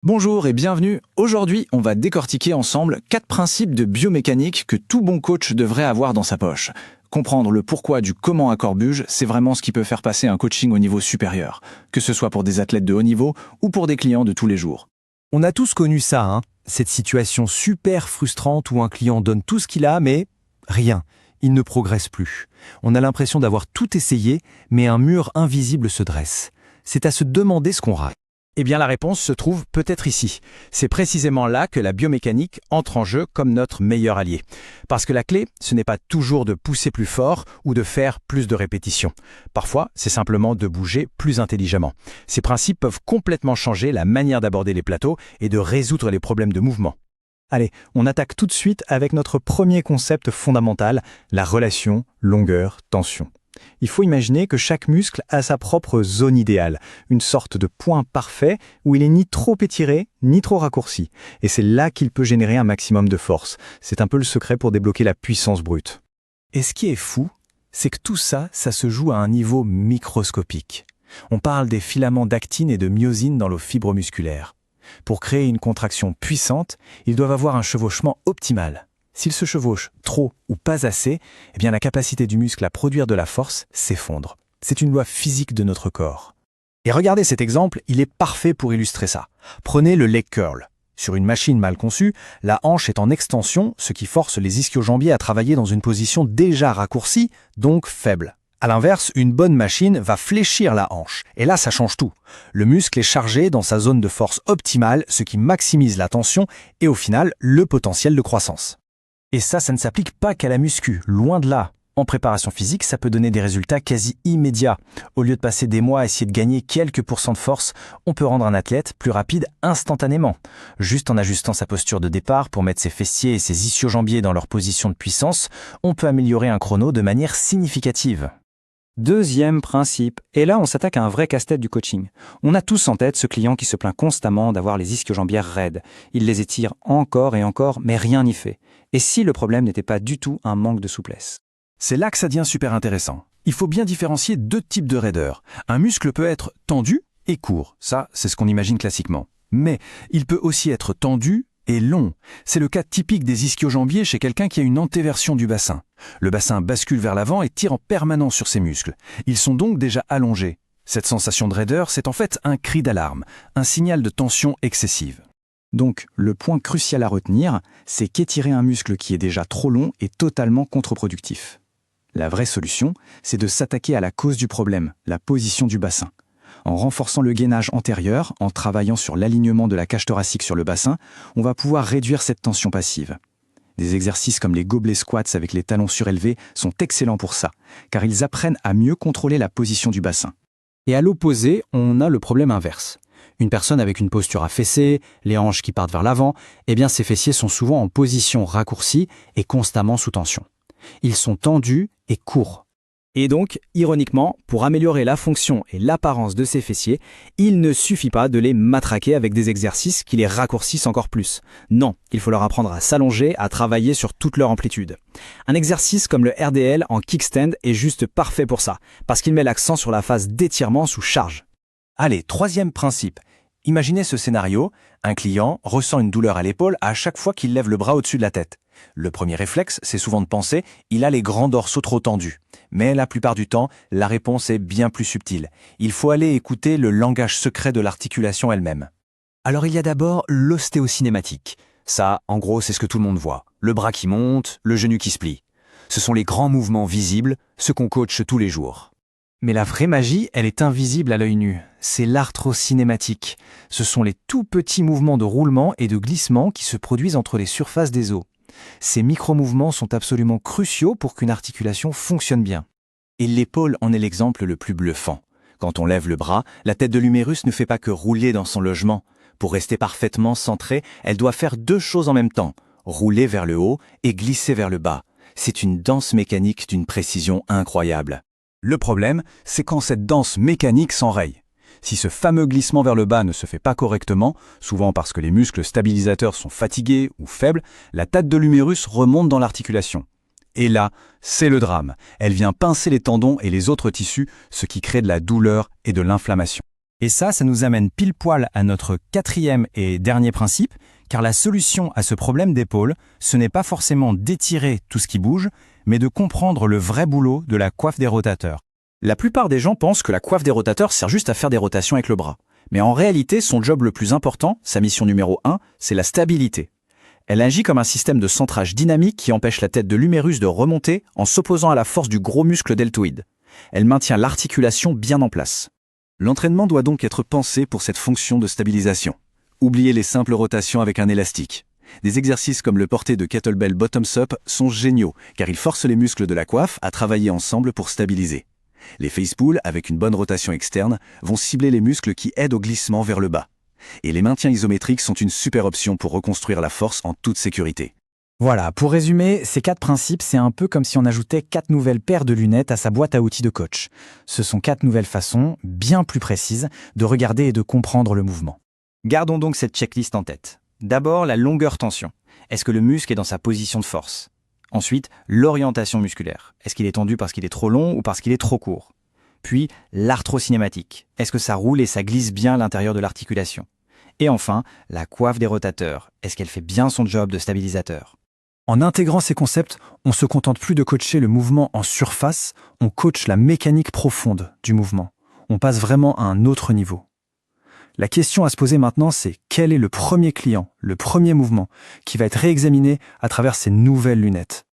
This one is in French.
Bonjour et bienvenue. Aujourd'hui, on va décortiquer ensemble 4 principes de biomécanique que tout bon coach devrait avoir dans sa poche. Comprendre le pourquoi du comment à Corbuge, c'est vraiment ce qui peut faire passer un coaching au niveau supérieur, que ce soit pour des athlètes de haut niveau ou pour des clients de tous les jours. On a tous connu ça, cette situation super frustrante où un client donne tout ce qu'il a, mais rien. Il ne progresse plus. On a l'impression d'avoir tout essayé, mais un mur invisible se dresse. C'est à se demander ce qu'on rate. Eh bien, la réponse se trouve peut-être ici. C'est précisément là que la biomécanique entre en jeu comme notre meilleur allié. Parce que la clé, ce n'est pas toujours de pousser plus fort ou de faire plus de répétitions. Parfois, c'est simplement de bouger plus intelligemment. Ces principes peuvent complètement changer la manière d'aborder les plateaux et de résoudre les problèmes de mouvement. Allez, on attaque tout de suite avec notre premier concept fondamental, la relation longueur-tension. Il faut imaginer que chaque muscle a sa propre zone idéale, une sorte de point parfait où il est ni trop étiré, ni trop raccourci. Et c'est là qu'il peut générer un maximum de force. C'est un peu le secret pour débloquer la puissance brute. Et ce qui est fou, c'est que tout ça, ça se joue à un niveau microscopique. On parle des filaments d'actine et de myosine dans nos fibres musculaires. Pour créer une contraction puissante, ils doivent avoir un chevauchement optimal. S'il se chevauche trop ou pas assez, eh bien la capacité du muscle à produire de la force s'effondre. C'est une loi physique de notre corps. Et regardez cet exemple, il est parfait pour illustrer ça. Prenez le leg curl. Sur une machine mal conçue, la hanche est en extension, ce qui force les ischio-jambiers à travailler dans une position déjà raccourcie, donc faible. À l'inverse, une bonne machine va fléchir la hanche. Et là, ça change tout. Le muscle est chargé dans sa zone de force optimale, ce qui maximise la tension et au final, le potentiel de croissance. Et ça ne s'applique pas qu'à la muscu, loin de là. En préparation physique, ça peut donner des résultats quasi immédiats. Au lieu de passer des mois à essayer de gagner quelques pourcents de force, on peut rendre un athlète plus rapide instantanément. Juste en ajustant sa posture de départ pour mettre ses fessiers et ses ischio-jambiers dans leur position de puissance, on peut améliorer un chrono de manière significative. Deuxième principe, et là on s'attaque à un vrai casse-tête du coaching. On a tous en tête ce client qui se plaint constamment d'avoir les ischio-jambières raides. Il les étire encore et encore, mais rien n'y fait. Et si le problème n'était pas du tout un manque de souplesse? C'est là que ça devient super intéressant. Il faut bien différencier deux types de raideur. Un muscle peut être tendu et court, ça c'est ce qu'on imagine classiquement. Mais il peut aussi être tendu et long. C'est le cas typique des ischio-jambiers chez quelqu'un qui a une antéversion du bassin. Le bassin bascule vers l'avant et tire en permanence sur ses muscles. Ils sont donc déjà allongés. Cette sensation de raideur, c'est en fait un cri d'alarme, un signal de tension excessive. Donc, le point crucial à retenir, c'est qu'étirer un muscle qui est déjà trop long est totalement contre-productif. La vraie solution, c'est de s'attaquer à la cause du problème, la position du bassin. En renforçant le gainage antérieur, en travaillant sur l'alignement de la cage thoracique sur le bassin, on va pouvoir réduire cette tension passive. Des exercices comme les gobelets squats avec les talons surélevés sont excellents pour ça, car ils apprennent à mieux contrôler la position du bassin. Et à l'opposé, on a le problème inverse. Une personne avec une posture affaissée, les hanches qui partent vers l'avant, eh bien ses fessiers sont souvent en position raccourcie et constamment sous tension. Ils sont tendus et courts. Et donc, ironiquement, pour améliorer la fonction et l'apparence de ces fessiers, il ne suffit pas de les matraquer avec des exercices qui les raccourcissent encore plus. Non, il faut leur apprendre à s'allonger, à travailler sur toute leur amplitude. Un exercice comme le RDL en kickstand est juste parfait pour ça, parce qu'il met l'accent sur la phase d'étirement sous charge. Allez, troisième principe. Imaginez ce scénario, un client ressent une douleur à l'épaule à chaque fois qu'il lève le bras au-dessus de la tête. Le premier réflexe, c'est souvent de penser « il a les grands dorsaux trop tendus ». Mais la plupart du temps, la réponse est bien plus subtile. Il faut aller écouter le langage secret de l'articulation elle-même. Alors il y a d'abord l'ostéocinématique. Ça, en gros, c'est ce que tout le monde voit. Le bras qui monte, le genou qui se plie. Ce sont les grands mouvements visibles, ceux qu'on coach tous les jours. Mais la vraie magie, elle est invisible à l'œil nu. C'est l'arthrocinématique. Ce sont les tout petits mouvements de roulement et de glissement qui se produisent entre les surfaces des os. Ces micro-mouvements sont absolument cruciaux pour qu'une articulation fonctionne bien. Et l'épaule en est l'exemple le plus bluffant. Quand on lève le bras, la tête de l'humérus ne fait pas que rouler dans son logement. Pour rester parfaitement centrée, elle doit faire deux choses en même temps, rouler vers le haut et glisser vers le bas. C'est une danse mécanique d'une précision incroyable. Le problème, c'est quand cette danse mécanique s'enraye. Si ce fameux glissement vers le bas ne se fait pas correctement, souvent parce que les muscles stabilisateurs sont fatigués ou faibles, la tête de l'humérus remonte dans l'articulation. Et là, c'est le drame. Elle vient pincer les tendons et les autres tissus, ce qui crée de la douleur et de l'inflammation. Et ça nous amène pile poil à notre quatrième et dernier principe, car la solution à ce problème d'épaule, ce n'est pas forcément d'étirer tout ce qui bouge, mais de comprendre le vrai boulot de la coiffe des rotateurs. La plupart des gens pensent que la coiffe des rotateurs sert juste à faire des rotations avec le bras. Mais en réalité, son job le plus important, sa mission numéro 1, c'est la stabilité. Elle agit comme un système de centrage dynamique qui empêche la tête de l'humérus de remonter en s'opposant à la force du gros muscle deltoïde. Elle maintient l'articulation bien en place. L'entraînement doit donc être pensé pour cette fonction de stabilisation. Oubliez les simples rotations avec un élastique. Des exercices comme le porté de kettlebell bottoms-up sont géniaux car ils forcent les muscles de la coiffe à travailler ensemble pour stabiliser. Les face pulls, avec une bonne rotation externe, vont cibler les muscles qui aident au glissement vers le bas. Et les maintiens isométriques sont une super option pour reconstruire la force en toute sécurité. Voilà, pour résumer, ces 4 principes, c'est un peu comme si on ajoutait 4 nouvelles paires de lunettes à sa boîte à outils de coach. Ce sont 4 nouvelles façons, bien plus précises, de regarder et de comprendre le mouvement. Gardons donc cette checklist en tête. D'abord, la longueur tension. Est-ce que le muscle est dans sa position de force ? Ensuite, l'orientation musculaire. Est-ce qu'il est tendu parce qu'il est trop long ou parce qu'il est trop court ? Puis, l'arthrocinématique. Est-ce que ça roule et ça glisse bien à l'intérieur de l'articulation ? Et enfin, la coiffe des rotateurs. Est-ce qu'elle fait bien son job de stabilisateur ? En intégrant ces concepts, on ne se contente plus de coacher le mouvement en surface, on coach la mécanique profonde du mouvement. On passe vraiment à un autre niveau. La question à se poser maintenant, c'est quel est le premier client, le premier mouvement, qui va être réexaminé à travers ces nouvelles lunettes ?